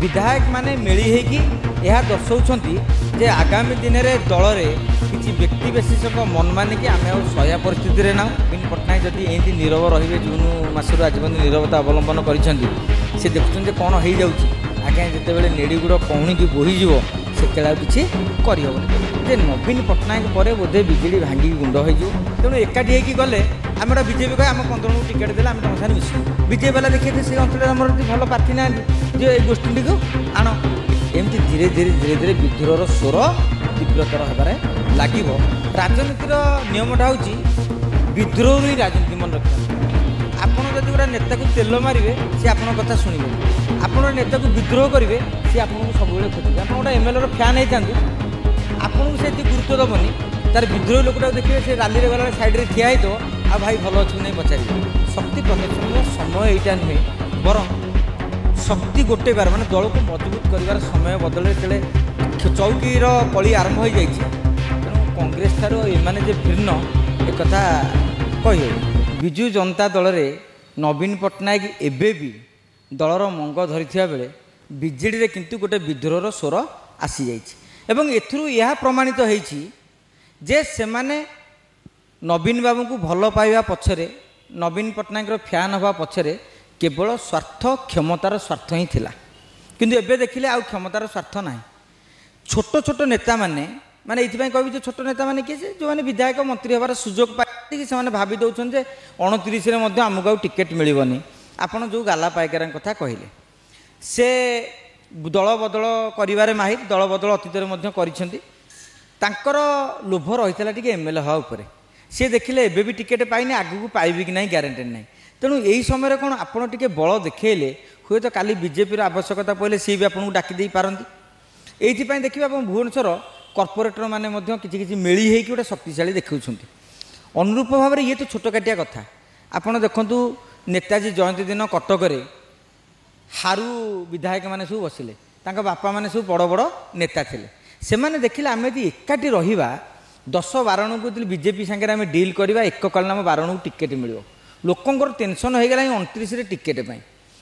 विधायक माने मिली होगी यह दर्शाउछंती जे आगामी दिन में दल में किसी व्यक्ति विशेष मन मान कि आम सह्या परिस्थिति ना नवीन पट्टनायक जदि एमती नीरव रे जून मसरू आज नीरवता अवलंबन कर देखुं कौन हो जाऊँगी आगे जिते नेड़ीगुड़ कौणी की बोहीज से किसी करहबनी जे नवीन पट्टनायक पर बोधे विजेडी भांगी गुंड हो तेणु एकाठी होगी गले आम बीजेपी कह आम 15 जन टिकेट देला आम तुम साथ मिसू बीजेपी वाला देखिए से अंचल आम भल प्रार्थी ना जो ये गोष्ठी को आण एमती धीरे धीरे धीरे धीरे विद्रोहर स्वर तीव्रतर होबार लगे राजनीतिर नियमटा हूँ विद्रोह ही राजनीति मन रखता आपड़ जब गोटे नेता को तेल मारे सी आप कथा शुणे आपड़ नेता को विद्रोह करेंगे सी आपको सब खोजे आप गोटे एमएलए फैन होता आपको से गुरुत्व दबनी तार विद्रोही लोकटा देखिए से रैली रे गला साइड रे ठिया तो आ भाई भल अच्छे नहीं पचारे शक्ति प्रदर्शन समय यहाँ नुहे बर शक्ति गोटे बार माने दल को मजबूत कर समय बदल तेरे चौकीर कली आरंभ हो जाए तेणु कांग्रेस ठार एमाने जे भिन्न एक कथा कही विजु जनता दल रे नवीन पट्टनायक एबे भी दलर मंग धरी बेले बीजेडी रे किंतु गोटे विद्रोहर स्वर आसी जाइए एवं एथुरु यह प्रमाणित होइछि जे सेमाने नवीन बाबू को भल पाइबा पछरे नवीन पट्टनायक फैन हवा पछरे केवल स्वार्थ क्षमतार स्वार्थ ही थिला किंतु एबे देखिले आउ क्षमतार स्वार्थ ना छोट छोट नेता माने माने इथिपाई कहबी जे छोट नेता माने किए जो माने विधायक मंत्री हबार सुजोग पाइ से माने भाबी दउछन जे 29 रे मध्ये हमको टिकेट मिलिबनी आपण जो गाला पाइकार कथा कहिले से दल बदल करिवारे माहिर दल बदल अतीत कर लोभ रही टी एमएलए हवा उपर सी देखिले एबे भी टिकेट पाइने आगू पाइबी कि नहीं ग्यारंटेड ना तेणु यही समय कौन आपड़ टे बल देखले हुए तो काली बीजेपी आवश्यकता पड़े सी भी आपको डाकी पारती ये देखिए आप भुवनेश्वर कॉर्पोरेटर माने किसी मिली होगी गोटे शक्तिशाली देखा अनुरूप भाव में ये तो छोट काटिया कथा आपड़ देखु नेताजी जयंती दिन कटक हारू विधायक मैंने सब बसिले बापा मैंने सब बड़ बड़ नेता थे से मैंने देखिले आम यदि एकाठी रहा 10-12 को बीजेपी सागर आम डिल करवा एक काल 12 को टिकेट मिल लोकंर टेंशन हो गला 29 टिकेट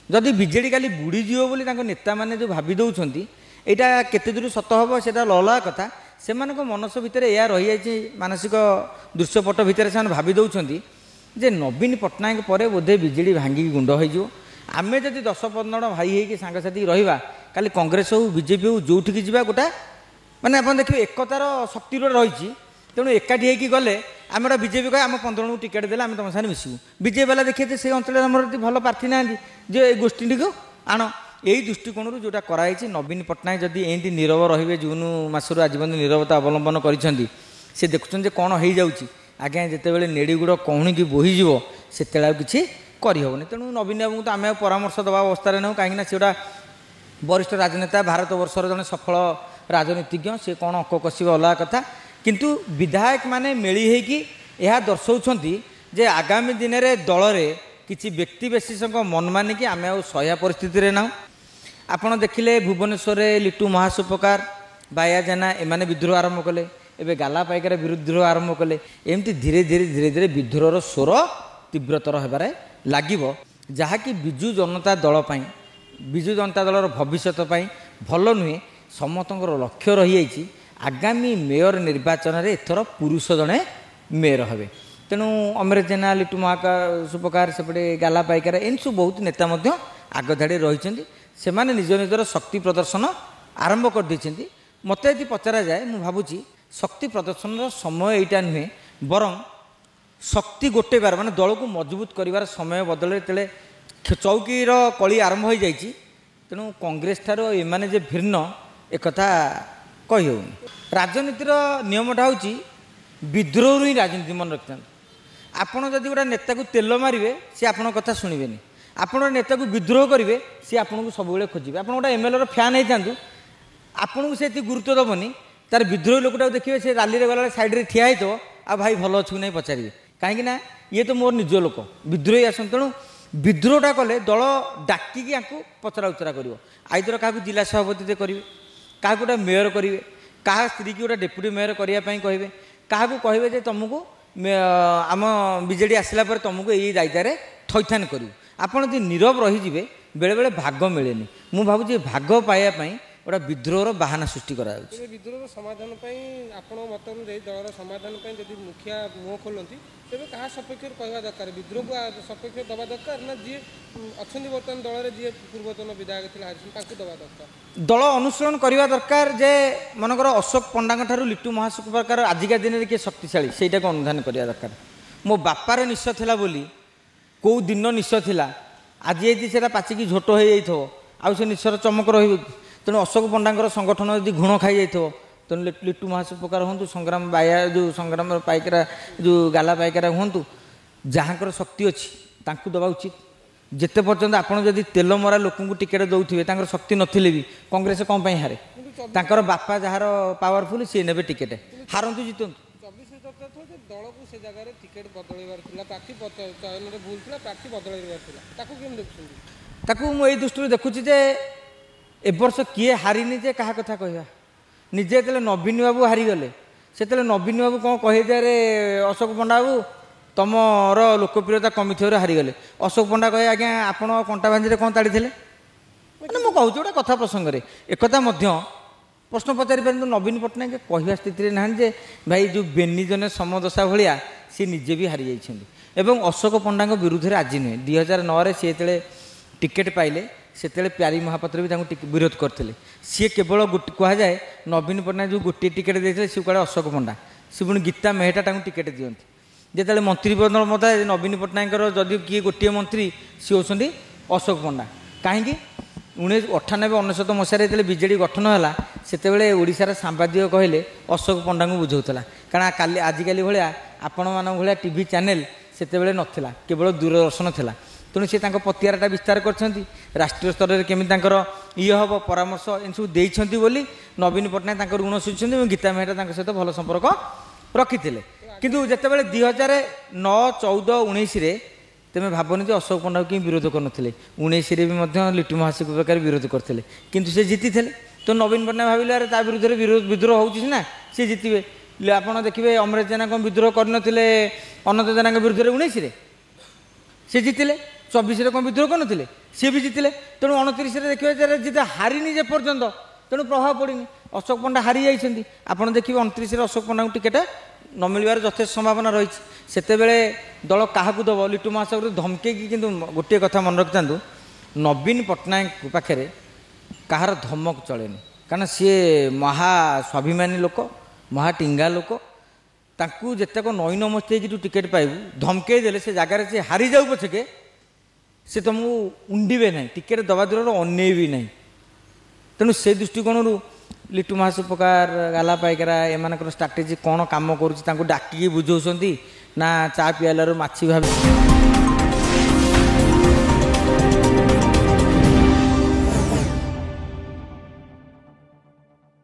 जदि बीजेडी काली बुड़ीज नेता मैंने जो भावी दौरान यहाँ केते दूर सत हम से लला कथा से मनस भितर यह रही जाए मानसिक दृश्यपट भितर से भावी दौरान जे नवीन पट्टनायक पर बोधे बीजेडी भांगी गुंड हो आमे जदि 10-15 भाई होगी सांगसाथी रहा काली कांग्रेस हो बीजेपी हो जो जा गोटा माने आप देखिए एकतार शक्ति रही तेणु एकाठी होगी गले आम बीजेपी कह आम 15 जन टिकेट देला आम तुम साथ मिसू बीजेपी वाला देखिए से अंचल आम भल प्रार्थी ना जो ये गोष्ठी को आण यही दृष्टिकोण जोटा कराई नवीन पट्टनायक जदि एमती नीरव रे जून मसरू आज नीरवता अवलंबन कर देखुं कौन हो जाऊँगी आगे जिते नेड़ीगुड़ कौणी की बोहीज से किसी करहबनी तेणु नवीन बाबू तो आम परामर्श दवा अवस्था नौ कहीं से वरिष्ठ राजनेता भारत वर्षर जड़े सफल राजनीतिज्ञ सी कौन अक कसब अलग कथा किंतु विधायक माने मिली होगी यह दर्शाउछंती जे आगामी दिन में दल में किसी व्यक्ति विशेष मन मान कि आम सह्या परिस्थिति ना आपड़ देखिले भुवनेश्वर लिटू महासुपकार बाया जेना एमाने विद्रोह आरंभ कले एवं गाला पाइकार विद्रोह आरंभ कले एमती धीरे धीरे धीरे धीरे विद्रोहर स्वर तीव्रतर होबार लगे जहाँकि विजु जनता दल विजु जनता दलर भविष्यत भल नुहे समस्त लक्ष्य रही आगामी मेयर निर्वाचन में एथर पुरुष जड़े मेयर हे तेणु अमरेश जेना लिटू सुपकार सेपटे गाला पाइकार एन सब बहुत नेता आग धाड़ी रही से निज निजर शक्ति प्रदर्शन आरंभ कर देते मत यदि पचरा जाए मुझे भावुँ शक्ति प्रदर्शन समय यहाँ नुहे बरं शक्ति गोटे बार माने दल को मजबूत कर समय बदल तेरे चौकीर कली आरंभ हो जाए तेणु कांग्रेस ठार एमाने जे भिन्न एक कथा कही हो राजनीतिर नियमटा हूँ विद्रोह ही राजनीति मन रखता आपड़ जदि गोटे नेता को तेल मारे सी आप कथा शुणे आपड़ नेता को विद्रोह करेंगे सी आपको सब खोजे आप गोटे एमएलए फैन होता आपको से गुरुत्व दबनी तार विद्रोही लोकटा देखिए से रैली रे गला साइड रे ठिया तो आ भाई भल अच्छे नहीं पचारे कहीं ये तो मोर निज लोक विद्रोही आसन तेणु विद्रोहटा कले दल डाकिकी आपको पचरा उचरा कर आईदर क्या जिला सभापति करेंगे क्या गोटे मेयर करेंगे क्या स्त्री की गोटे डेप्यूटी मेयर करने कहे क्या कहे तुमको आम बीजेडी आसला तुमको यही दायित्व थैथान करूँ आपड़ यदि नीरव रहीजे बेले बेले भाग मिले मु भावुँ भाग पाइबापी गोटा विद्रोहर बाहाना सृष्टि कराଉଛି। विद्रोह समाधान आपण मत अनुଯାयी दलर समाधान जब मुखिया मुह खोलती तेज क्या सपेक्ष कहवा दरकार विद्रोह को सपेक्ष दवा दरकार ना जी अच्छा बर्तमान दल जी पूर्वतन विधायक थे हरिशन दवा दरकार दल अनुसरण करने दरकार जे मनकर अशोक पंडा ठारू लिट्टू महासुख प्रकार आजिका दिन में किए शक्तिशाली से अनुधान करने दरकार मो बापार निश था बोली कौ दिन निश था आज यदि से पाचिकी झोट हो जाइए आउ से निशर चमक रही तेणु अशोक पंडा संगठन यदि गुण खाई जाइए तेणु लिट्टू महासुख प्रकार हूँ संग्राम बाया जो संग्राम पाइकरा जो गाला पाइकरा हूँ जहाँकर शक्ति अच्छी तांकु दबा उचित जिते पर्यंत आपड़ जदि तेल मरा लोक टिकेट दौथे शक्ति नथिले भी कांग्रेस कौन पाई हारे तांकर बापा जार पावरफुल सी ने टिकेट हारतु जितु दल को से जगह टिकेट बदल प्रार्थी चयन भूल था प्रार्थी बदल मुझे दृष्टि देखुची जे ए वर्ष किए हारिनी जे क्या कथा कह निजे जो नवीन बाबू हारीगले से नवीन बाबू कौन कहे रे अशोक पंडा बाबू तुमर लोकप्रियता कमी थोड़े हारीगले अशोक पंडा कहे आज्ञा आपण कंटा भांजी कौन ताड़ी थे मैंने मुझे कहूँ गोटे कथा प्रसंग में एक प्रश्न पचारि पारे नवीन पट्टनायक कहवा स्थित ना जे भाई जो बेनी जने समदशा भाया सी निजे भी हारी जाइए अशोक पंडा विरुद्ध में आज नुहे 2009 सी जो टिकेट पाइले से प्यारी महापात्र भी विरोध करते सी केवल कहुए नवीन पट्टनायक जो गोटे टिकेट देते सी कड़े अशोक पंडा सी पुणी गीता मेहटा टिकेट दिखती जिते मंत्री पद मत नवीन पट्टनायक जदि किए गोटे मंत्री सी होती अशोक पंडा कहीं 1998-99 मसीह बीजेडी गठन है से ओडार सांबादिक कहले अशोक पंडा को बुझाऊला कारण काली आजिकल भाया आपण मान भाया टीवी चैनल से नाला केवल दूरदर्शन था तेणु सी पतियारटा विस्तार कर राष्ट्रीय स्तर में केमी ये हम परामर्श इन सब देती बोली नवीन पट्टनायक ऋण सुझुं गीता मेहटा सहित भल संपर्क रखी थे किंतु जिते 2009-14-19 तेमें भावनी अशोक पंडा को विरोध करते 19 भी लिट्टू महासुख प्रकार विरोध करते किंतु से जीति थे तो नवीन पट्टनायक भाविले ता विरुद्ध विद्रोह होना सी जितबे आप देखिए अमरेश जेना कौन विद्रोह करते अनंत जेना विरुद्ध 19 से जीतिले 24 कौन विद्रोह करते सी भी जीतिले तेणु 29 देखिए जिते हारिनी जे पर्यंत तेणु प्रभाव पड़नी अशोक पंडा हारी जाइए आपड़ देखिए 29 अशोक पंडा टिकेट न मिलवार यथेष संभावना रही से दल क्या दब लिट्टू महासुख धमके कि गोटे कथा मन रखि था नवीन पट्टनायक पाखे कहार धमक चलेनि कारण सी महा स्वाभिमानी लोक महा टिंगा लोक ताकू जितेक नईन मस्ती जो टिकेट पाइबू धमके देले से जगार से हारी जाऊ पछके से तुमको उंडे ना टिकेट दबा दूर अने भी ना तेणु से दृष्टिकोण लिट्टू महासुख प्रकार गाला पाइकरा एम स्ट्राटेजी कौन कम कर डाकिकी बुझाऊँ ना चा पियालू माछी भाव